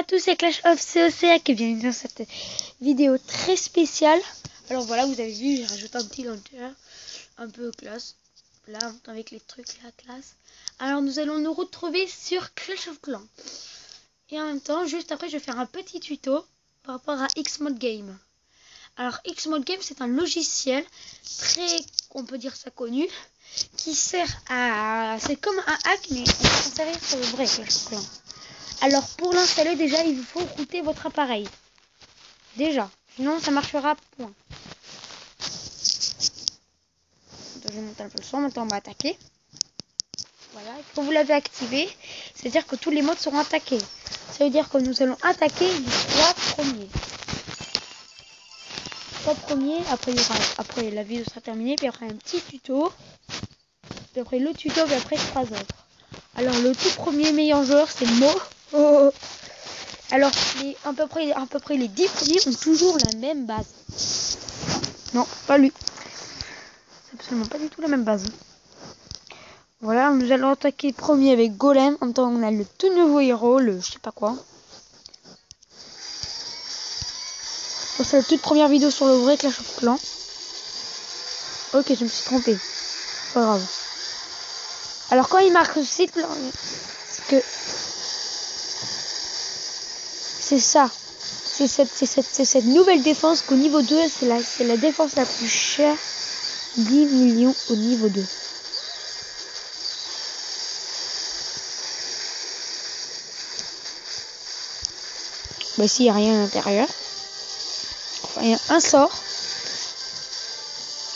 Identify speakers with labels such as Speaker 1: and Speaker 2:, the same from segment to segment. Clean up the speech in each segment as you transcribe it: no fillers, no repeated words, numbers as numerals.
Speaker 1: à tous, c'est Clash of COC qui vient dans cette vidéo très spéciale. Alors voilà, vous avez vu, j'ai rajouté un petit launcher un peu classe. Là, avec les trucs là, classe. Alors nous allons nous retrouver sur Clash of Clans. Et en même temps, juste après, je vais faire un petit tuto par rapport à Xmode Game. Alors Xmode Game, c'est un logiciel très, on peut dire ça, connu, qui sert à... C'est comme un hack, mais on peut s'en servir sur le vrai Clash of Clans. Alors pour l'installer, déjà il faut router votre appareil. Déjà, sinon ça marchera point. Donc, je vais monter un peu le son, maintenant on va attaquer. Voilà, et quand vous l'avez activé, c'est-à-dire que tous les modes seront attaqués. Ça veut dire que nous allons attaquer les 3 premiers. 3 premiers, après la vidéo sera terminée, puis après un petit tuto, puis après le tuto, puis après 3 autres. Alors le tout premier meilleur joueur c'est Mo. Oh. Alors à peu près les 10 premiers ont toujours la même base. Non, pas lui. C'est absolument pas du tout la même base. Voilà, nous allons attaquer le premier avec Golem. En même temps, on a le tout nouveau héros, le je sais pas quoi. C'est la toute première vidéo sur le vrai Clash of Clans. Ok, je me suis trompée. Pas grave. Alors quand il marque ce site, que c'est ça. C'est cette nouvelle défense qu'au niveau 2, c'est la défense la plus chère. 10 millions au niveau 2. Bah ici, il n'y a rien à l'intérieur. Enfin, il y a un sort.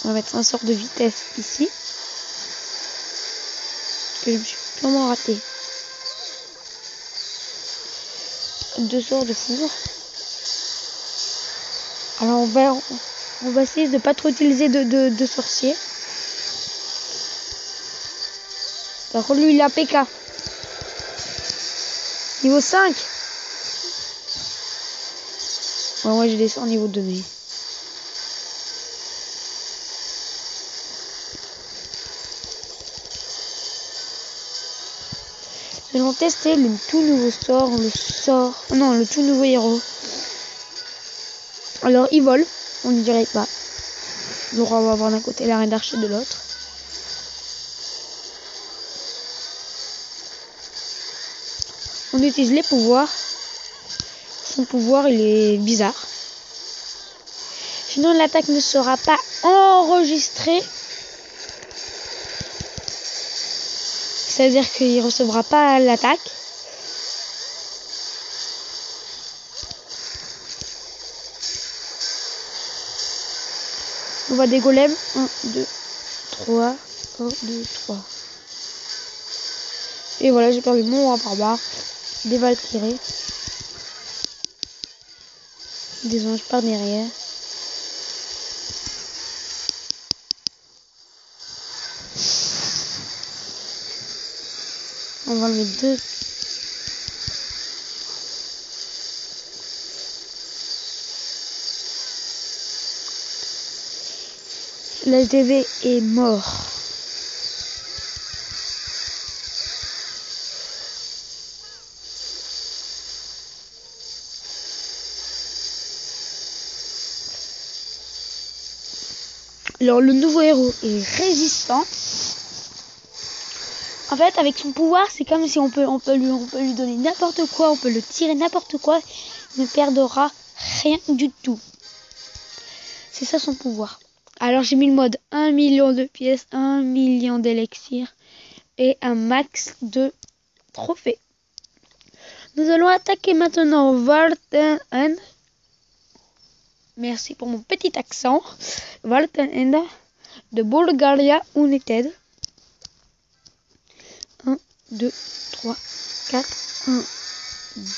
Speaker 1: On va mettre un sort de vitesse ici. Parce que je me suis vraiment raté. 2 sorts de foudre. Alors on va essayer de ne pas trop utiliser de sorciers. Par contre lui il a PK. Niveau 5. Ouais, moi je descends niveau 2 mais... Nous allons tester le tout nouveau sort, le tout nouveau héros. Alors il vole, on ne dirait pas. Donc on va avoir d'un côté la reine d'archer de l'autre. On utilise les pouvoirs. Son pouvoir il est bizarre. Sinon l'attaque ne sera pas enregistrée. C'est-à-dire qu'il ne recevra pas l'attaque. On va des golems. 1, 2, 3. 1, 2, 3. Et voilà, j'ai perdu mon roi barbare. Des valkyries. Des anges par derrière. On va enlever 2. L'HDV est mort. Alors le nouveau héros est résistant. En fait, avec son pouvoir, c'est comme si on peut lui donner n'importe quoi, on peut le tirer n'importe quoi, il ne perdra rien du tout. C'est ça son pouvoir. Alors j'ai mis le mode 1 million de pièces, 1 million d'élixirs et un max de trophées. Nous allons attaquer maintenant Valtenend. Merci pour mon petit accent. Valtenend de Bulgaria United. 1, 2, 3, 4, 1,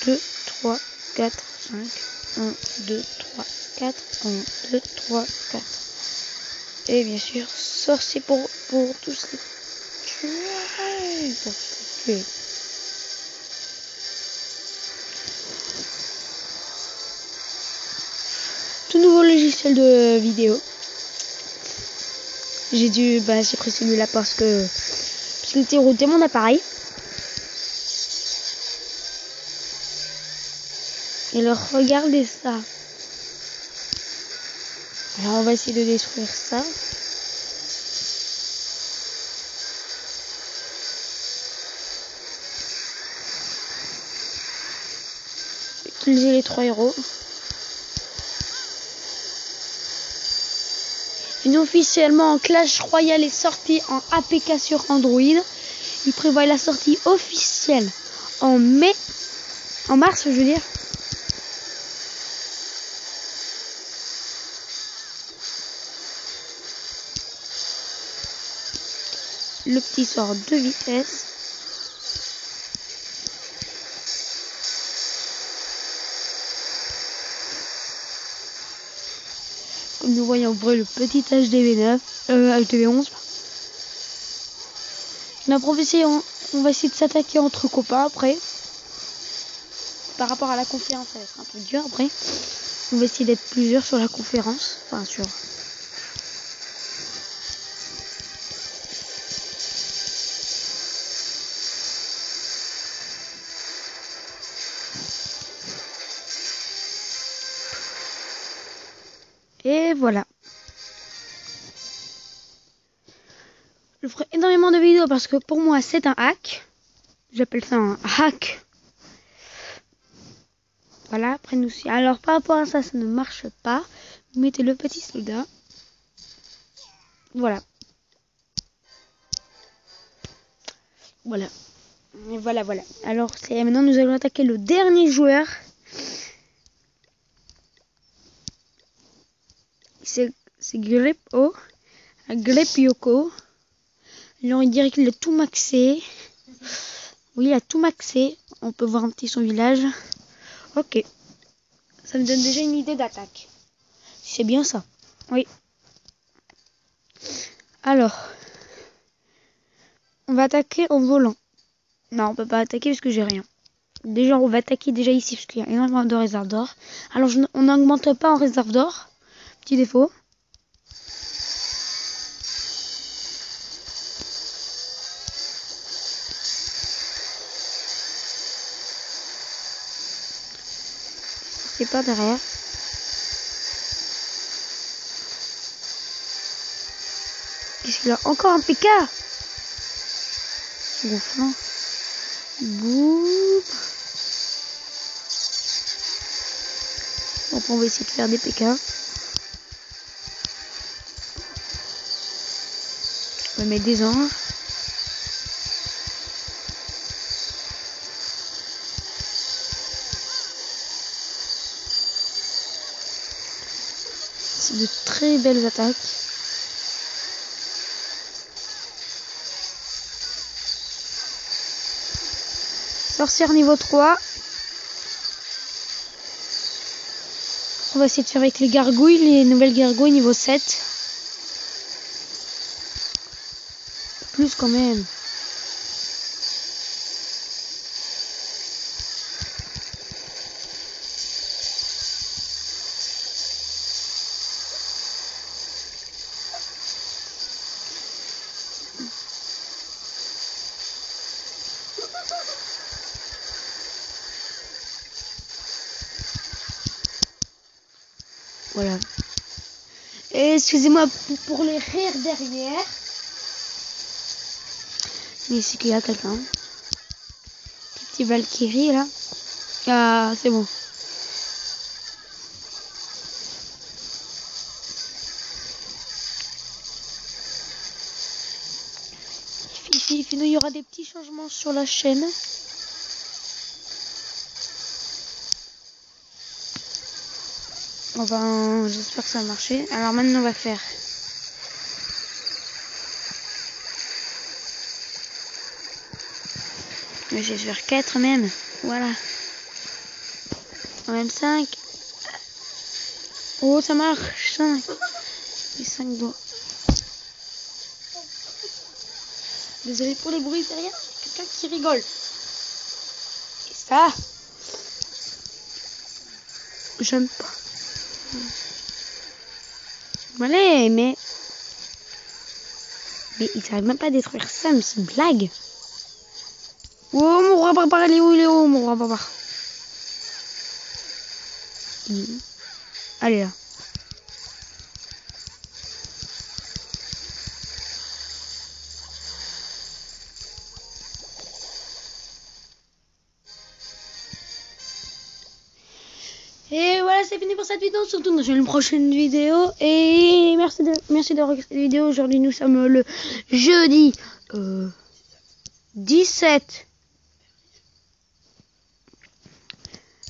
Speaker 1: 2, 3, 4, 5, 1, 2, 3, 4, 1, 2, 3, 4. Et bien sûr, sorcier pour tous les tuer. Tout nouveau logiciel de vidéo. J'ai pris celui-là parce qu'il était routé mon appareil. alors regardez ça. Alors on va essayer de détruire ça. Utiliser les 3 héros. Officiellement, Clash Royale est sorti en APK sur Android. Il prévoit la sortie officielle en mars, je veux dire. Le petit sort de vitesse. Comme nous voyons, le petit HDV9, HDV11. On va essayer de s'attaquer entre copains après. Par rapport à la conférence, ça va être un peu dur après. On va essayer d'être plusieurs sur la conférence. Enfin, sur... Et voilà. Je ferai énormément de vidéos parce que pour moi c'est un hack. J'appelle ça un hack. Voilà, après nous. Alors par rapport à ça, ça ne marche pas. Vous mettez le petit soldat. Voilà. Voilà. Et voilà. Alors maintenant nous allons attaquer le dernier joueur. C'est Grepioko. Alors il dirait qu'il a tout maxé. Oui, il a tout maxé. On peut voir un petit son village. Ok. Ça me donne déjà une idée d'attaque. C'est bien ça. Oui. Alors. On va attaquer en volant. Non, on peut pas attaquer parce que j'ai rien. Déjà, on va attaquer déjà ici parce qu'il y a énormément de réserve d'or. Alors, on n'augmente pas en réserve d'or. Petit défaut. C'est pas derrière. Qu'est-ce qu'il a? Encore un PK. Gonflant. Boum. Donc on va essayer de faire des PK. On va mettre des anges. C'est de très belles attaques. Sorcière niveau 3. On va essayer de faire avec les gargouilles, les nouvelles gargouilles niveau 7. Plus quand même. Voilà. Et excusez-moi pour les rires derrière. Mais ici qu'il y a quelqu'un. Petit Valkyrie là. Ah, c'est bon. Il y aura des petits changements sur la chaîne. Enfin, j'espère que ça a marché. Alors maintenant on va faire. Mais je vais faire 4 même. Voilà. Même 5. Oh, ça marche. 5. Et 5 doigts. Désolé pour les bruits derrière. Quelqu'un qui rigole. Et ça. J'aime pas. Allez, mais ils n'arrivent même pas à détruire ça, mais c'est une blague. Oh, mon roi barbare, il est où, mon roi barbare? Allez là. Et voilà, c'est fini pour cette vidéo. On se retrouve dans une prochaine vidéo. Et merci d'avoir regardé cette vidéo. Aujourd'hui, nous sommes le jeudi 17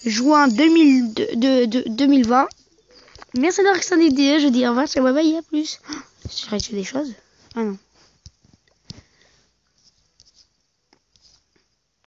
Speaker 1: juin 2020. Merci d'avoir regardé cette vidéo. Je dis au revoir, c'est bye bye, à plus. Je des choses. Ah non.